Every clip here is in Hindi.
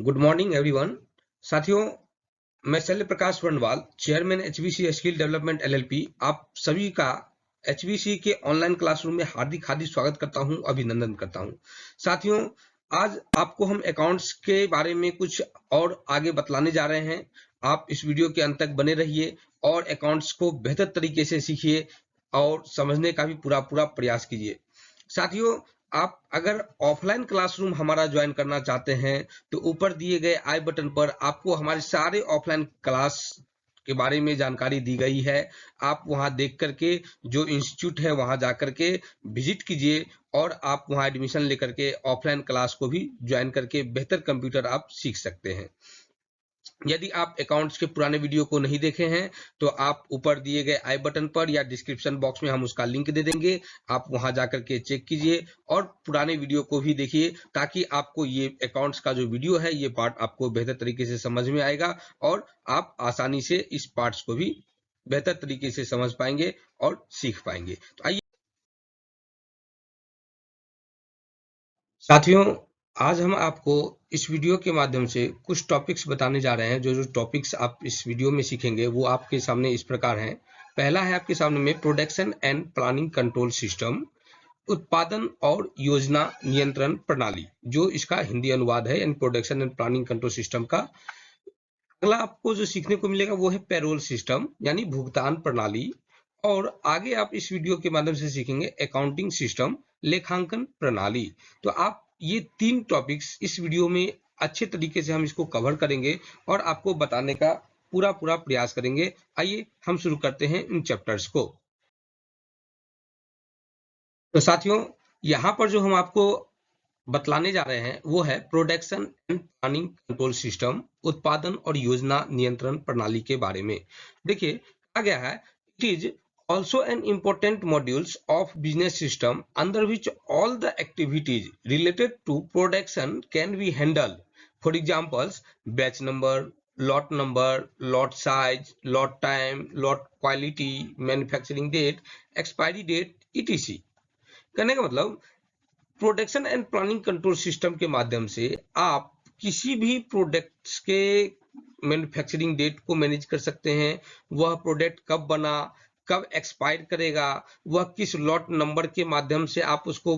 Good morning everyone. साथियों, मैं Shailya Prakash Varnwal, chairman HBC skill development LLP, आप सभी का एचबीसी के ऑनलाइन क्लासरूम में हार्दिक हार्दिक स्वागत करता हूं, अभिनंदन करता हूं। साथियों, आज आपको हम अकाउंट्स के बारे में कुछ और आगे बतलाने जा रहे हैं। आप इस वीडियो के अंत तक बने रहिए और अकाउंट्स को बेहतर तरीके से सीखिए और समझने का भी पूरा प्रयास कीजिए। साथियों, आप अगर ऑफलाइन क्लासरूम हमारा ज्वाइन करना चाहते हैं तो ऊपर दिए गए आई बटन पर आपको हमारे सारे ऑफलाइन क्लास के बारे में जानकारी दी गई है। आप वहां देख करके जो इंस्टीट्यूट है वहां जाकर के विजिट कीजिए और आप वहां एडमिशन लेकर के ऑफलाइन क्लास को भी ज्वाइन करके बेहतर कंप्यूटर आप सीख सकते हैं। यदि आप अकाउंट्स के पुराने वीडियो को नहीं देखे हैं तो आप ऊपर दिए गए आई बटन पर या डिस्क्रिप्शन बॉक्स में हम उसका लिंक दे देंगे, आप वहां जाकर के चेक कीजिए और पुराने वीडियो को भी देखिए ताकि आपको ये अकाउंट्स का जो वीडियो है ये पार्ट आपको बेहतर तरीके से समझ में आएगा और आप आसानी से इस पार्ट्स को भी बेहतर तरीके से समझ पाएंगे और सीख पाएंगे। तो आइए साथियों, आज हम आपको इस वीडियो के माध्यम से कुछ टॉपिक्स बताने जा रहे हैं। जो टॉपिक्स आप इस वीडियो में सीखेंगे वो आपके सामने इस प्रकार हैं। पहला है आपके सामने में production and planning control system, उत्पादन और योजना नियंत्रण प्रणाली, जो इसका हिंदी अनुवाद है, यानी production and planning control system का। अगला आपको जो सीखने को मिलेगा वो है पेरोल सिस्टम, यानी भुगतान प्रणाली। और आगे आप इस वीडियो के माध्यम से सीखेंगे अकाउंटिंग सिस्टम, लेखांकन प्रणाली। तो आप ये तीन टॉपिक्स इस वीडियो में अच्छे तरीके से हम इसको कवर करेंगे और आपको बताने का पूरा प्रयास करेंगे। आइए हम शुरू करते हैं इन चैप्टर्स को। तो साथियों, यहाँ पर जो हम आपको बतलाने जा रहे हैं वो है production and planning control system, उत्पादन और योजना नियंत्रण प्रणाली के बारे में। देखिए, कहा गया है it is also an important modules of business system under which all the activities related to production can be handled. For examples, batch number, lot size, lot time, lot quality, manufacturing date, expiry date, etc. कहने का मतलब, production and planning control system के माध्यम से आप किसी भी प्रोडक्ट्स के मैन्युफैक्चरिंग डेट को मैनेज कर सकते हैं। वह प्रोडक्ट कब बना, कब एक्सपायर करेगा, वह किस लॉट नंबर के माध्यम से आप उसको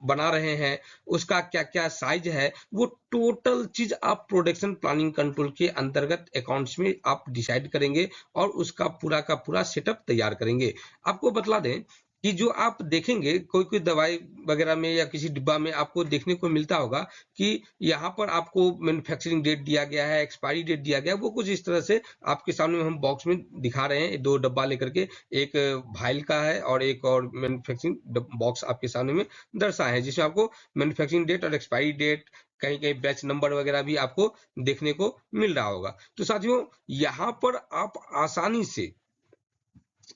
बना रहे हैं, उसका क्या क्या साइज है, वो टोटल चीज आप प्रोडक्शन प्लानिंग कंट्रोल के अंतर्गत अकाउंट्स में आप डिसाइड करेंगे और उसका पूरा का पूरा सेटअप तैयार करेंगे। आपको बतला दें कि जो आप देखेंगे कोई दवाई वगैरह में या किसी डिब्बा में आपको देखने को मिलता होगा कि यहाँ पर आपको मैन्युफैक्चरिंग डेट दिया गया है, एक्सपायरी डेट दिया गया है। वो कुछ इस तरह से आपके सामने हम बॉक्स में दिखा रहे हैं। दो डब्बा लेकर के, एक भाइल का है और एक और मैन्युफैक्चरिंग बॉक्स आपके सामने में दर्शाए हैं, जिसमें आपको मैन्युफैक्चरिंग डेट और एक्सपायरी डेट, कहीं कहीं बैच नंबर वगैरह भी आपको देखने को मिल रहा होगा। तो साथियों, यहाँ पर आप आसानी से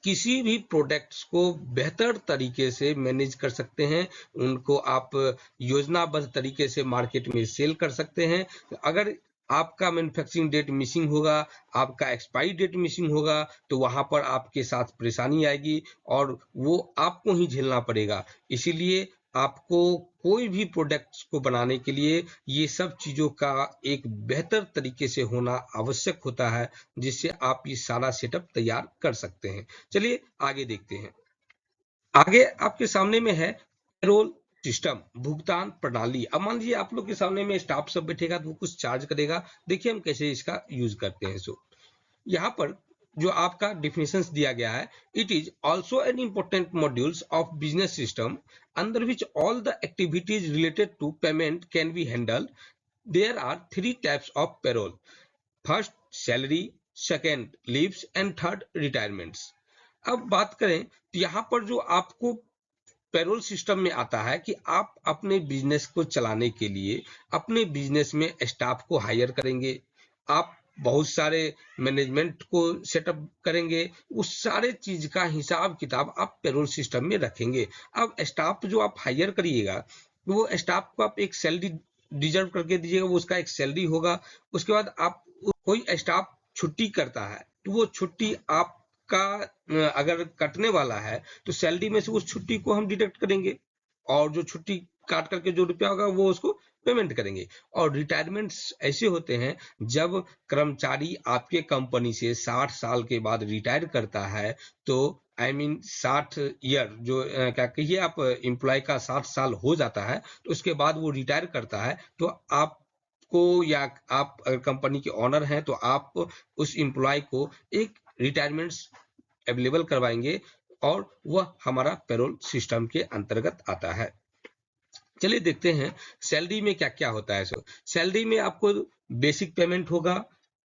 किसी भी प्रोडक्ट्स को बेहतर तरीके से मैनेज कर सकते हैं, उनको आप योजनाबद्ध तरीके से मार्केट में सेल कर सकते हैं। अगर आपका मैन्युफैक्चरिंग डेट मिसिंग होगा, आपका एक्सपायरी डेट मिसिंग होगा, तो वहां पर आपके साथ परेशानी आएगी और वो आपको ही झेलना पड़ेगा। इसीलिए आपको कोई भी प्रोडक्ट्स को बनाने के लिए ये सब चीजों का एक बेहतर तरीके से होना आवश्यक होता है, जिससे आप ये सारा सेटअप तैयार कर सकते हैं। चलिए आगे देखते हैं। आगे आपके सामने में है पेरोल सिस्टम, भुगतान प्रणाली। अब मान लीजिए आप लोग के सामने में स्टाफ सब बैठेगा तो वो कुछ चार्ज करेगा। देखिए हम कैसे इसका यूज करते हैं। सो यहाँ पर जो आपका डिफिनेशंस दिया गया है, it is also an important modules of business system under which all the activities related to payment can be handled. There are three types of payroll: first salary, second leaves and third retirements. अब बात करें तो यहाँ पर जो आपको पेरोल सिस्टम में आता है कि आप अपने बिजनेस को चलाने के लिए अपने बिजनेस में स्टाफ को हायर करेंगे, आप बहुत सारे मैनेजमेंट को सेटअप करेंगे, उस सारे चीज का हिसाब किताब आप पेरोल सिस्टम में रखेंगे। अब स्टाफ जो आप हायर करिएगा, वो स्टाफ को आप एक सैलरी रिजर्व करके दीजिएगा, वो उसका एक सैलरी होगा। उसके बाद आप कोई स्टाफ छुट्टी करता है तो वो छुट्टी आपका अगर कटने वाला है तो सैलरी में से उस छुट्टी को हम डिडक्ट करेंगे और जो छुट्टी काट करके जो रुपया होगा वो उसको पेमेंट करेंगे। और रिटायरमेंट्स ऐसे होते हैं जब कर्मचारी आपके कंपनी से 60 साल के बाद रिटायर करता है, तो आई मीन 60 ईयर जो क्या कहिए आप एम्प्लॉय का 60 साल हो जाता है, तो उसके बाद वो रिटायर करता है, तो आपको या आप कंपनी के ऑनर हैं तो आप उस एम्प्लॉय को एक रिटायरमेंट्स अवेलेबल करवाएंगे और वह हमारा पेरोल सिस्टम के अंतर्गत आता है। चलिए देखते हैं सैलरी में क्या क्या होता है। सैलरी में आपको बेसिक पेमेंट होगा,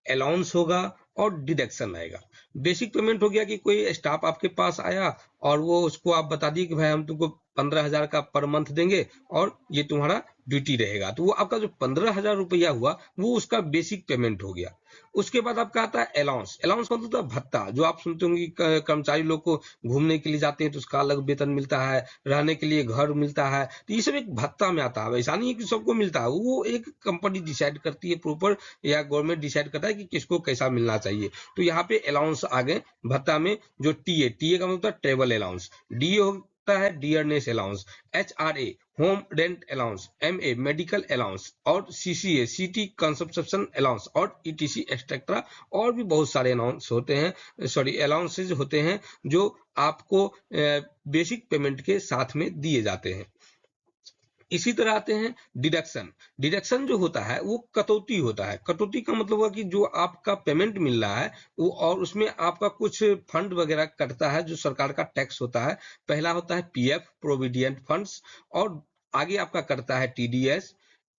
अलाउंस होगा और डिडक्शन आएगा। बेसिक पेमेंट हो गया कि कोई स्टाफ आपके पास आया और वो उसको आप बता दिए कि भाई हम तुमको 15,000 का पर मंथ देंगे और ये तुम्हारा ड्यूटी रहेगा, तो वो आपका जो 15,000 रुपया हुआ वो उसका बेसिक पेमेंट हो गया। उसके बाद आपका आता है अलाउंस। अलाउंस मतलब तो भत्ता, जो आप सुनते होंगे कर्मचारी लोग को घूमने के लिए जाते हैं तो उसका अलग वेतन मिलता है, रहने के लिए घर मिलता है, तो ये सब एक भत्ता में आता है। ऐसा नहीं है कि सबको मिलता है, वो एक कंपनी डिसाइड करती है प्रॉपर, या गवर्नमेंट डिसाइड करता है कि किसको कैसा मिलना चाहिए। तो यहाँ पे अलाउंस आ गए भत्ता में। जो टीए का मतलब ट्रेवल अलाउंस, डीए होता है dearness allowance, HRA home rent allowance, MA medical allowance और सीसीए सिटी कंजप्शन अलाउंस और ईटीसी एक्सेट्रा। और भी बहुत सारे अलाउंस होते हैं, सॉरी अलाउंसेज होते हैं जो आपको बेसिक पेमेंट के साथ में दिए जाते हैं। इसी तरह आते हैं डिडक्शन। डिडक्शन जो होता है वो कटौती होता है। कटौती का मतलब हुआ कि जो आपका पेमेंट मिल रहा है वो, और उसमें आपका कुछ फंड वगैरह कटता है जो सरकार का टैक्स होता है। पहला होता है पीएफ प्रोविडेंट फंड्स, और आगे आपका कटता है टीडीएस,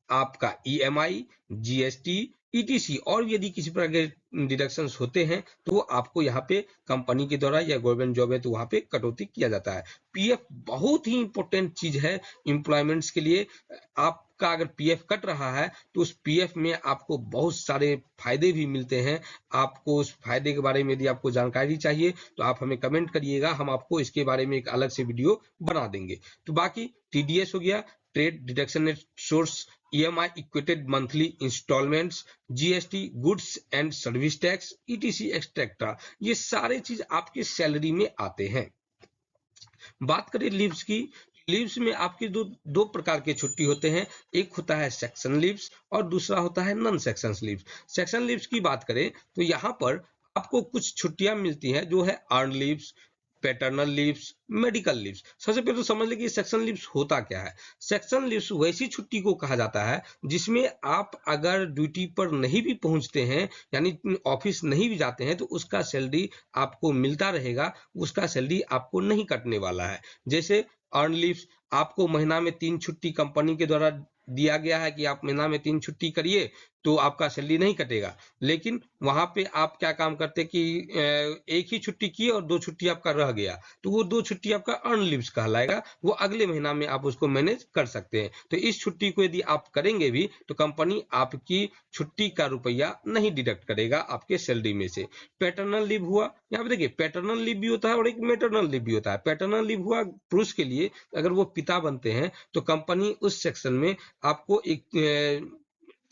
आपका ईएमआई, जीएसटी, ईटीसी। और यदि किसी प्रकार के डिडक्शंस होते हैं तो वो आपको यहाँ पे कंपनी के द्वारा, या गवर्नमेंट जॉब है तो वहां पे कटौती किया जाता है। पीएफ बहुत ही इंपॉर्टेंट चीज है एम्प्लॉयमेंट्स के लिए। आपका अगर पीएफ कट रहा है तो उस पीएफ में आपको बहुत सारे फायदे भी मिलते हैं। आपको उस फायदे के बारे में यदि आपको जानकारी चाहिए तो आप हमें कमेंट करिएगा, हम आपको इसके बारे में एक अलग से वीडियो बना देंगे। तो बाकी टीडीएस हो गया, trade deduction at source, EMI equated monthly instalments, GST goods and service tax, ETC etcetera, ये सारे चीज आपकी सैलरी में आते हैं। बात करें लीव्स की, लीव्स में आपकी दो प्रकार के छुट्टी होते हैं। एक होता है सेक्शन लीव्स और दूसरा होता है non section leaves. Section leaves की बात करें तो यहाँ पर आपको कुछ छुट्टियां मिलती हैं जो है earn leaves, paternal leaves, medical leaves. सबसे पहले तो समझ लें कि सेक्शन लीव्स होता क्या है। सेक्शन लीव्स वैसी छुट्टी को कहा जाता है जिसमें आप अगर ड्यूटी पर नहीं भी पहुंचते हैं, यानी ऑफिस नहीं भी जाते हैं, तो उसका सैलरी आपको मिलता रहेगा, उसका सैलरी आपको नहीं कटने वाला है। जैसे अर्न लीव्स, आपको महीना में 3 छुट्टी कंपनी के द्वारा दिया गया है कि आप महीना में 3 छुट्टी करिए तो आपका सैलरी नहीं कटेगा। लेकिन वहां पे आप क्या काम करते कि एक ही छुट्टी किए और 2 छुट्टी आपका रह गया, तो वो 2 छुट्टी आपका अर्न लीव्स कहलाएगा, वो अगले महीना में आप उसको मैनेज कर सकते हैं। तो इस छुट्टी को यदि आप करेंगे भी तो कंपनी आपकी छुट्टी का रुपया नहीं डिडक्ट करेगा आपके सैलरी में से। पैटर्नल लीव हुआ, यहाँ पे देखिए पैटर्नल लीव भी होता है और एक मैटरनल लीव भी होता है। पैटर्नल लीव हुआ पुरुष के लिए, अगर वो पिता बनते हैं तो कंपनी उस सेक्शन में आपको एक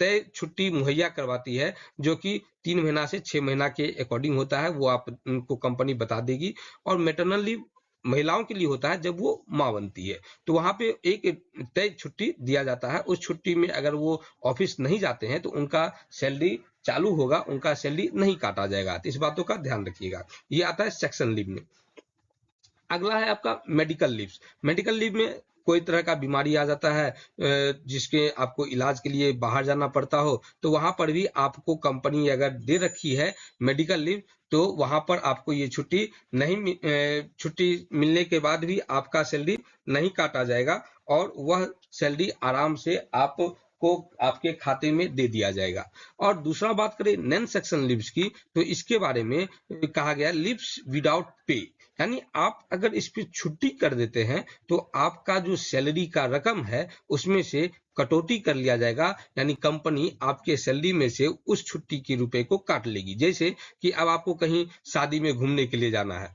तय छुट्टी मुहैया करवाती है, जो कि 3 महीना से 6 महीना के अकॉर्डिंग होता है, वो आप उनको कंपनी बता देगी। और मैटरनल लीव महिलाओं के लिए होता है जब वो मां बनती है, तो वहां पे एक तय छुट्टी दिया जाता है। उस छुट्टी में अगर वो ऑफिस नहीं जाते हैं तो उनका सैलरी चालू होगा, उनका सैलरी नहीं काटा जाएगा। तो इस बातों का ध्यान रखिएगा। ये आता है सेक्शन लीव में। अगला है आपका मेडिकल लीव। मेडिकल लीव में कोई तरह का बीमारी आ जाता है जिसके आपको इलाज के लिए बाहर जाना पड़ता हो, तो वहां पर भी आपको कंपनी अगर दे रखी है मेडिकल लीव, तो वहां पर आपको ये छुट्टी नहीं, छुट्टी मिलने के बाद भी आपका सैलरी नहीं काटा जाएगा और वह सैलरी आराम से आपको आपके खाते में दे दिया जाएगा। और दूसरा बात करें नॉन सेक्शन लीव्स की, तो इसके बारे में कहा गया लीव्स विदाउट पे, यानी आप अगर इस पे छुट्टी कर देते हैं तो आपका जो सैलरी का रकम है उसमें से कटौती कर लिया जाएगा, यानी कंपनी आपके सैलरी में से उस छुट्टी के रुपए को काट लेगी। जैसे कि अब आपको कहीं शादी में घूमने के लिए जाना है,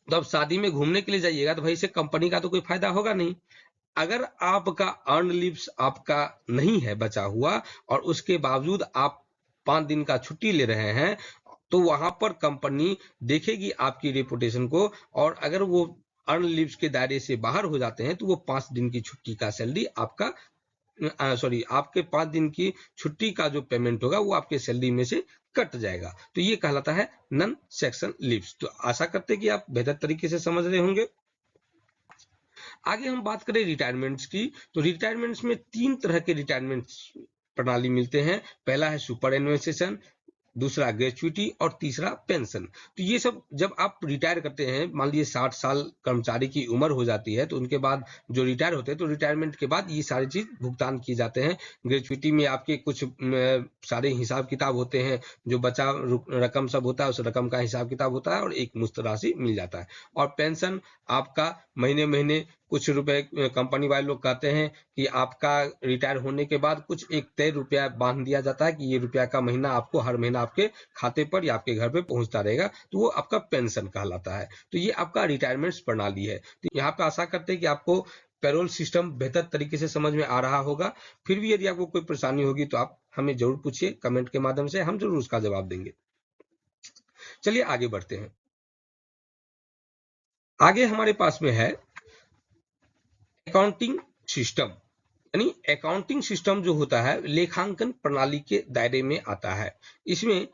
तो अब शादी में घूमने के लिए जाइएगा तो भाई से कंपनी का तो कोई फायदा होगा नहीं। अगर आपका अर्न लीव्स आपका नहीं है बचा हुआ और उसके बावजूद आप 5 दिन का छुट्टी ले रहे हैं, तो वहां पर कंपनी देखेगी आपकी रेपुटेशन को, और अगर वो अर्न लीव्स के दायरे से बाहर हो जाते हैं तो वो 5 दिन की छुट्टी का सैलरी आपका सॉरी आपके 5 दिन की छुट्टी का जो पेमेंट होगा वो आपके सैलरी में से कट जाएगा। तो ये कहलाता है नॉन सेक्शन लीव्स। तो आशा करते हैं कि आप बेहतर तरीके से समझ रहे होंगे। आगे हम बात करें रिटायरमेंट्स की, तो रिटायरमेंट्स में 3 तरह के रिटायरमेंट प्रणाली मिलते हैं। पहला है सुपर एनुअलाइजेशन, दूसरा ग्रेचुइटी और तीसरा पेंशन। तो ये सब जब आप रिटायर करते हैं, मान लीजिए 60 साल कर्मचारी की उम्र हो जाती है, तो उनके बाद जो रिटायर होते हैं, तो रिटायरमेंट के बाद ये सारी चीज भुगतान किए जाते हैं। ग्रेचुइटी में आपके कुछ सारे हिसाब किताब होते हैं, जो बचा रकम सब होता है उस रकम का हिसाब किताब होता है और एक मुश्त राशि मिल जाता है। और पेंशन आपका महीने महीने कुछ रुपए कंपनी वाले लोग कहते हैं कि आपका रिटायर होने के बाद कुछ एक तय रुपया बांध दिया जाता है कि ये रुपया का महीना आपको हर महीना आपके खाते पर या आपके घर पे पहुंचता रहेगा, तो वो आपका पेंशन कहलाता है। तो ये आपका रिटायरमेंट प्रणाली है। तो यहाँ पे आशा करते हैं कि आपको पेरोल सिस्टम बेहतर तरीके से समझ में आ रहा होगा। फिर भी यदि आपको कोई परेशानी होगी तो आप हमें जरूर पूछिए कमेंट के माध्यम से, हम जरूर उसका जवाब देंगे। चलिए आगे बढ़ते हैं। आगे हमारे पास में है अकाउंटिंग सिस्टम। यानी अकाउंटिंग सिस्टम जो होता है लेखांकन प्रणाली के दायरे में आता है। इसमें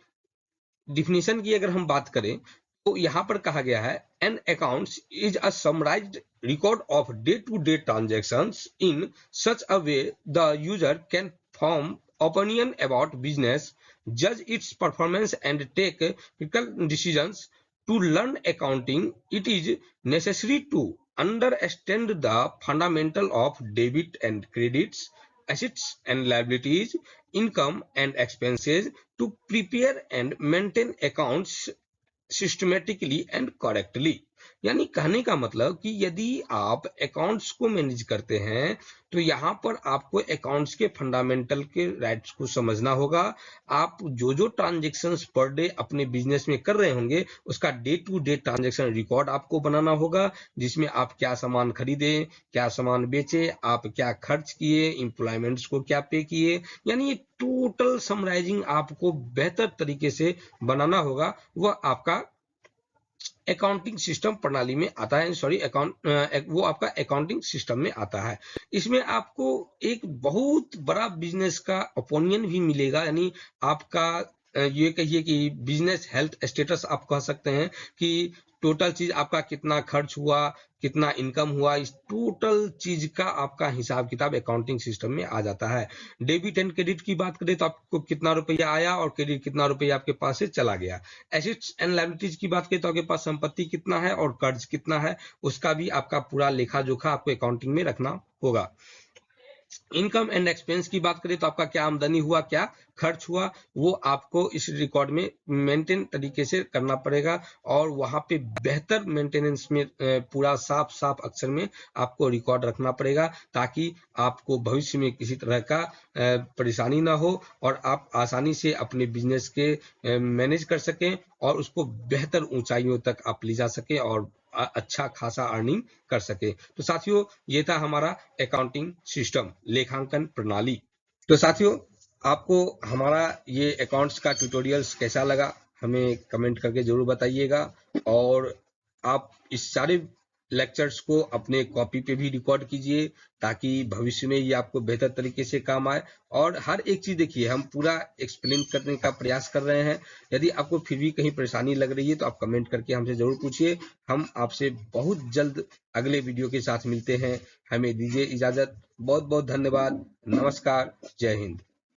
डिफिनीशन की अगर हम बात करें तो यहाँ पर कहा गया है an accounts is a summarised record of day to day transactions in such a way the user can form opinion about business, judge its performance and take critical decisions. To learn accounting, it is necessary to understand the fundamental of debit and credits, assets and liabilities, income and expenses, to prepare and maintain accounts systematically and correctly. यानी कहने का मतलब कि यदि आप अकाउंट्स को मैनेज करते हैं तो यहाँ पर आपको अकाउंट्स के फंडामेंटल के राइट्स को समझना होगा। आप जो जो ट्रांजेक्शन्स पर डे अपने बिजनेस में कर रहे होंगे उसका day to day transaction record आपको बनाना होगा, जिसमें आप क्या सामान खरीदे, क्या सामान बेचे, आप क्या खर्च किए, एम्प्लॉयमेंट्स को क्या पे किए, यानी ये टोटल समराइजिंग आपको बेहतर तरीके से बनाना होगा। वह आपका अकाउंटिंग सिस्टम प्रणाली में आता है, सॉरी वो आपका अकाउंटिंग सिस्टम में आता है। इसमें आपको एक बहुत बड़ा बिजनेस का ओपिनियन भी मिलेगा। यानी आपका ये कहिए कि बिजनेस हेल्थ स्टेटस आप कह सकते हैं कि टोटल चीज आपका कितना खर्च हुआ, कितना इनकम हुआ, इस टोटल चीज का आपका हिसाब किताब अकाउंटिंग सिस्टम में आ जाता है। डेबिट एंड क्रेडिट की बात करें तो आपको कितना रुपया आया और क्रेडिट कितना रुपया आपके पास से चला गया। एसेट्स एंड लायबिलिटीज की बात करें तो आपके पास संपत्ति कितना है और कर्ज कितना है, उसका भी आपका पूरा लेखा जोखा आपको अकाउंटिंग में रखना होगा। इनकम एंड एक्सपेंस की बात करें तो आपका क्या आमदनी हुआ, क्या खर्च हुआ, वो आपको इस रिकॉर्ड में मेंटेन तरीके से करना पड़ेगा और वहां पे बेहतर मेंटेनेंस में पूरा साफ साफ अक्षर में आपको रिकॉर्ड रखना पड़ेगा, ताकि आपको भविष्य में किसी तरह का परेशानी ना हो और आप आसानी से अपने बिजनेस के मैनेज कर सकें और उसको बेहतर ऊंचाइयों तक आप ले जा सकें और अच्छा खासा अर्निंग कर सके। तो साथियों ये था हमारा अकाउंटिंग सिस्टम, लेखांकन प्रणाली। तो साथियों आपको हमारा ये अकाउंट्स का ट्यूटोरियल्स कैसा लगा हमें कमेंट करके जरूर बताइएगा और आप इस सारे लेक्चर्स को अपने कॉपी पे भी रिकॉर्ड कीजिए ताकि भविष्य में ये आपको बेहतर तरीके से काम आए। और हर एक चीज देखिए हम पूरा एक्सप्लेन करने का प्रयास कर रहे हैं। यदि आपको फिर भी कहीं परेशानी लग रही है तो आप कमेंट करके हमसे जरूर पूछिए। हम आपसे बहुत जल्द अगले वीडियो के साथ मिलते हैं। हमें दीजिए इजाजत। बहुत बहुत धन्यवाद। नमस्कार। जय हिंद।